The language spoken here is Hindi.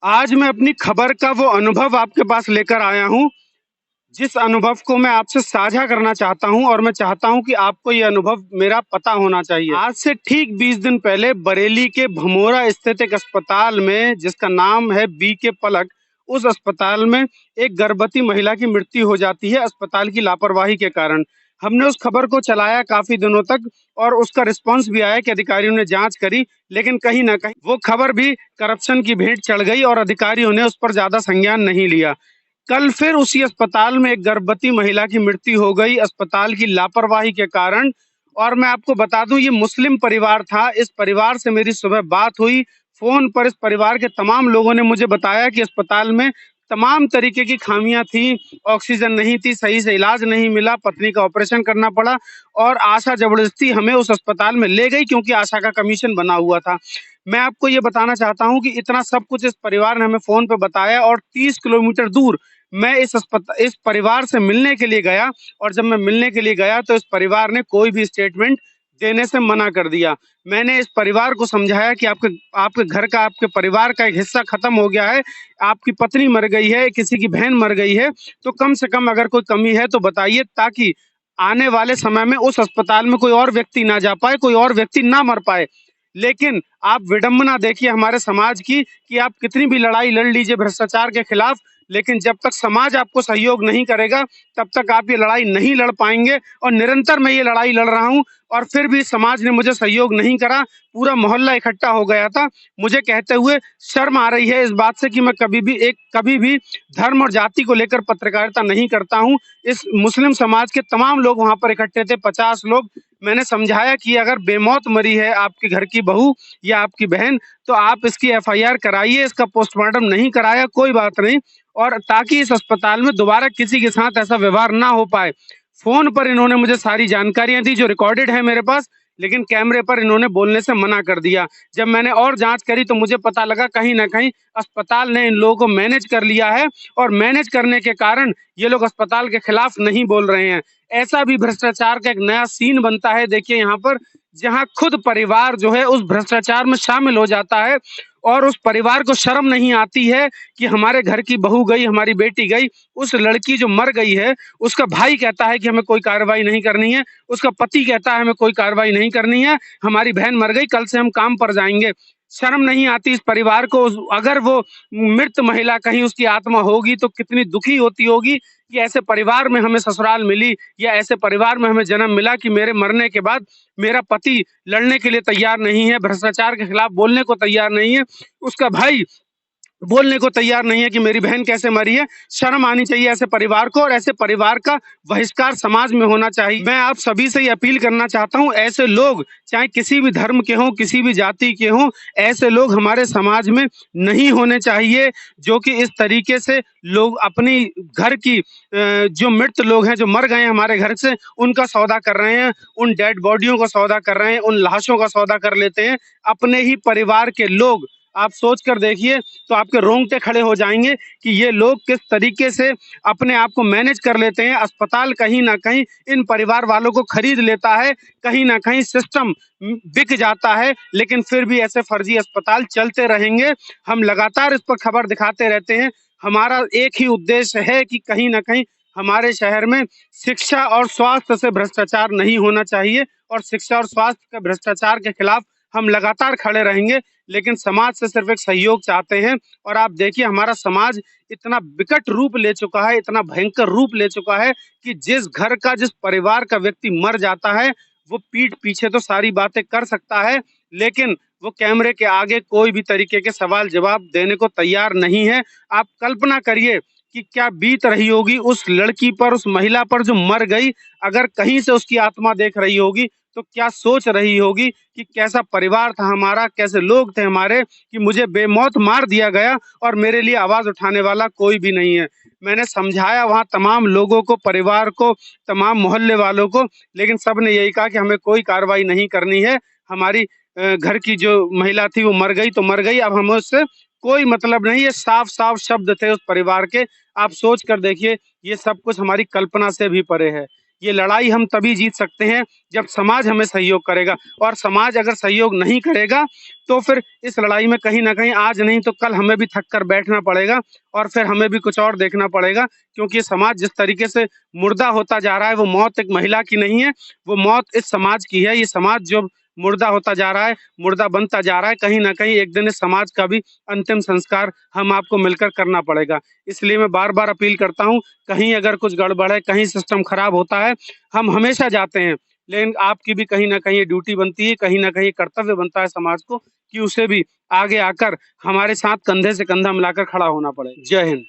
आज मैं अपनी खबर का वो अनुभव आपके पास लेकर आया हूँ, जिस अनुभव को मैं आपसे साझा करना चाहता हूँ और मैं चाहता हूँ कि आपको ये अनुभव मेरा पता होना चाहिए। आज से ठीक 20 दिन पहले बरेली के भमोरा स्थित एक अस्पताल में, जिसका नाम है बीके पलक, उस अस्पताल में एक गर्भवती महिला की मृत्यु हो जाती है अस्पताल की लापरवाही के कारण। हमने उस खबर को चलाया काफ़ी दिनों तक और उसका रिस्पॉन्स भी आया कि अधिकारियों ने जाँच करी, लेकिन कहीं न कहीं वो खबर भी करप्शन की भेंट चढ़ गई और अधिकारियों ने उस पर ज़्यादा संज्ञान नहीं लिया। कल फिर उसी अस्पताल में एक गर्भवती महिला की मृत्यु हो गई अस्पताल की लापरवाही के कारण। और मैं आपको बता दूं, ये मुस्लिम परिवार था। इस परिवार से मेरी सुबह बात हुई। फोन पर इस परिवार के तमाम लोगों ने मुझे बताया कि अस्पताल में तमाम तरीके की खामियां थी, ऑक्सीजन नहीं थी, सही से इलाज नहीं मिला, पत्नी का ऑपरेशन करना पड़ा और आशा जबरदस्ती हमें उस अस्पताल में ले गई क्योंकि आशा का कमीशन बना हुआ था। मैं आपको ये बताना चाहता हूँ कि इतना सब कुछ इस परिवार ने हमें फोन पे बताया और 30 किलोमीटर दूर मैं इस परिवार से मिलने के लिए गया। और जब मैं मिलने के लिए गया तो इस परिवार ने कोई भी स्टेटमेंट देने से मना कर दिया। मैंने इस परिवार को समझाया कि आपके आपके घर का, आपके परिवार का एक हिस्सा खत्म हो गया है। आपकी पत्नी मर गई है, किसी की बहन मर गई है, तो कम से कम अगर कोई कमी है तो बताइए, ताकि आने वाले समय में उस अस्पताल में कोई और व्यक्ति ना जा पाए, कोई और व्यक्ति ना मर पाए। लेकिन आप विडंबना देखिए हमारे समाज की कि आप कितनी भी लड़ाई लड़ लीजिए भ्रष्टाचार के खिलाफ, लेकिन जब तक समाज आपको सहयोग नहीं करेगा तब तक आप ये लड़ाई नहीं लड़ पाएंगे। और निरंतर मैं ये लड़ाई लड़ रहा हूँ और फिर भी समाज ने मुझे सहयोग नहीं करा। पूरा मोहल्ला इकट्ठा हो गया था। मुझे कहते हुए शर्म आ रही है इस बात से कि मैं कभी भी धर्म और जाति को लेकर पत्रकारिता नहीं करता हूँ। इस मुस्लिम समाज के तमाम लोग वहां पर इकट्ठे थे, 50 लोग। मैंने समझाया कि अगर बेमौत मरी है आपके घर की बहू या आपकी बहन, तो आप इसकी एफआईआर कराइए, इसका पोस्टमार्टम नहीं कराया कोई बात नहीं, और ताकि इस अस्पताल में दोबारा किसी के साथ ऐसा व्यवहार ना हो पाए। फोन पर इन्होंने मुझे सारी जानकारियां दी जो रिकॉर्डेड है मेरे पास, लेकिन कैमरे पर इन्होंने बोलने से मना कर दिया। जब मैंने और जांच करी तो मुझे पता लगा कहीं ना कहीं अस्पताल ने इन लोगों को मैनेज कर लिया है और मैनेज करने के कारण ये लोग अस्पताल के खिलाफ नहीं बोल रहे हैं। ऐसा भी भ्रष्टाचार का एक नया सीन बनता है, देखिए यहाँ पर, जहाँ खुद परिवार जो है उस भ्रष्टाचार में शामिल हो जाता है और उस परिवार को शर्म नहीं आती है कि हमारे घर की बहू गई, हमारी बेटी गई। उस लड़की जो मर गई है, उसका भाई कहता है कि हमें कोई कार्रवाई नहीं करनी है, उसका पति कहता है हमें कोई कार्रवाई नहीं करनी है, हमारी बहन मर गई, कल से हम काम पर जाएंगे। शर्म नहीं आती इस परिवार को? अगर वो मृत महिला कहीं उसकी आत्मा होगी तो कितनी दुखी होती होगी कि ऐसे परिवार में हमें ससुराल मिली, या ऐसे परिवार में हमें जन्म मिला कि मेरे मरने के बाद मेरा पति लड़ने के लिए तैयार नहीं है, भ्रष्टाचार के खिलाफ बोलने को तैयार नहीं है, उसका भाई बोलने को तैयार नहीं है कि मेरी बहन कैसे मरी है। शर्म आनी चाहिए ऐसे परिवार को, और ऐसे परिवार का बहिष्कार समाज में होना चाहिए। मैं आप सभी से ये अपील करना चाहता हूँ, ऐसे लोग चाहे किसी भी धर्म के हों, किसी भी जाति के हों, ऐसे लोग हमारे समाज में नहीं होने चाहिए, जो कि इस तरीके से लोग अपनी घर की जो मृत लोग हैं, जो मर गए हैं हमारे घर से, उनका सौदा कर रहे हैं, उन डेड बॉडियों का सौदा कर रहे हैं, उन लाशों का सौदा कर लेते हैं अपने ही परिवार के लोग। आप सोच कर देखिए तो आपके रोंगटे खड़े हो जाएंगे कि ये लोग किस तरीके से अपने आप को मैनेज कर लेते हैं। अस्पताल कहीं ना कहीं इन परिवार वालों को खरीद लेता है, कहीं ना कहीं सिस्टम बिक जाता है, लेकिन फिर भी ऐसे फर्जी अस्पताल चलते रहेंगे। हम लगातार इस पर खबर दिखाते रहते हैं। हमारा एक ही उद्देश्य है कि कहीं ना कहीं हमारे शहर में शिक्षा और स्वास्थ्य से भ्रष्टाचार नहीं होना चाहिए, और शिक्षा और स्वास्थ्य के भ्रष्टाचार के खिलाफ हम लगातार खड़े रहेंगे। लेकिन समाज से सिर्फ एक सहयोग चाहते हैं। और आप देखिए हमारा समाज इतना विकट रूप ले चुका है, इतना भयंकर रूप ले चुका है कि जिस घर का, जिस परिवार का व्यक्ति मर जाता है, वो पीठ पीछे तो सारी बातें कर सकता है, लेकिन वो कैमरे के आगे कोई भी तरीके के सवाल जवाब देने को तैयार नहीं है। आप कल्पना करिए कि क्या बीत रही होगी उस लड़की पर, उस महिला पर जो मर गई। अगर कहीं से उसकी आत्मा देख रही होगी तो क्या सोच रही होगी कि कैसा परिवार था हमारा, कैसे लोग थे हमारे, कि मुझे बेमौत मार दिया गया और मेरे लिए आवाज उठाने वाला कोई भी नहीं है। मैंने समझाया वहां तमाम लोगों को, परिवार को, तमाम मोहल्ले वालों को, लेकिन सब ने यही कहा कि हमें कोई कार्रवाई नहीं करनी है। हमारी घर की जो महिला थी वो मर गई तो मर गई, अब हमें उससे कोई मतलब नहीं। ये साफ साफ शब्द थे उस परिवार के। आप सोच कर देखिए, ये सब कुछ हमारी कल्पना से भी परे है। ये लड़ाई हम तभी जीत सकते हैं जब समाज हमें सहयोग करेगा, और समाज अगर सहयोग नहीं करेगा तो फिर इस लड़ाई में कहीं ना कहीं आज नहीं तो कल हमें भी थक कर बैठना पड़ेगा, और फिर हमें भी कुछ और देखना पड़ेगा। क्योंकि ये समाज जिस तरीके से मुर्दा होता जा रहा है, वो मौत एक महिला की नहीं है, वो मौत इस समाज की है। ये समाज जो मुर्दा होता जा रहा है, मुर्दा बनता जा रहा है, कहीं ना कहीं एक दिन इस समाज का भी अंतिम संस्कार हम आपको मिलकर करना पड़ेगा। इसलिए मैं बार बार अपील करता हूँ, कहीं अगर कुछ गड़बड़ है, कहीं सिस्टम खराब होता है, हम हमेशा जाते हैं, लेकिन आपकी भी कहीं ना कहीं ये ड्यूटी बनती है, कहीं ना कहीं कर्तव्य बनता है समाज को कि उसे भी आगे आकर हमारे साथ कंधे से कंधा मिलाकर खड़ा होना पड़े। जय हिंद।